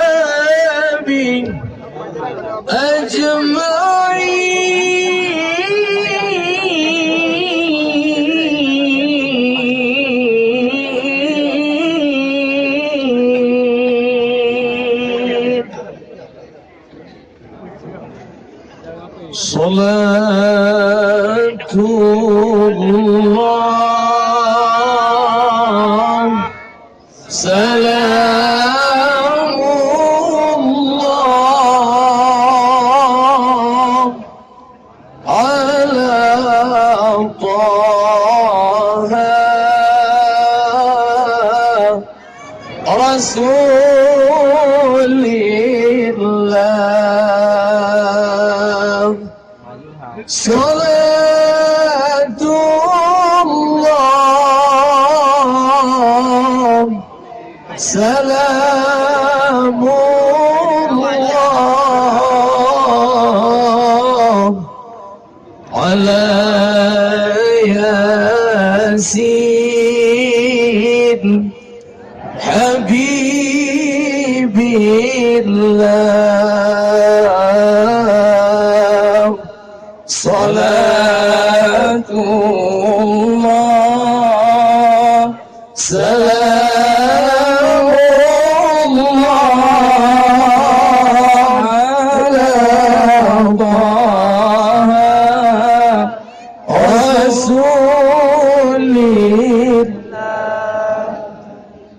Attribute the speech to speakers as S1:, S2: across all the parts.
S1: وأصحابي أجمعين. صلاة الله سلام الله على طه رسول الله. صلاة الله سلام الله على ياسين حبيب الله. صلاة الله سلام الله على طه رسول الله.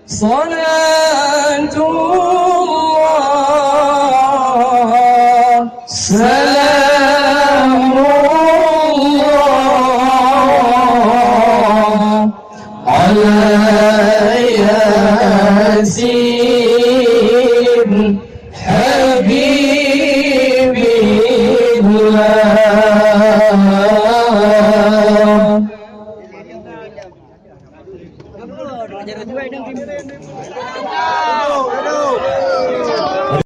S1: صلاة الله سلام الله على ياسين حبيب الله.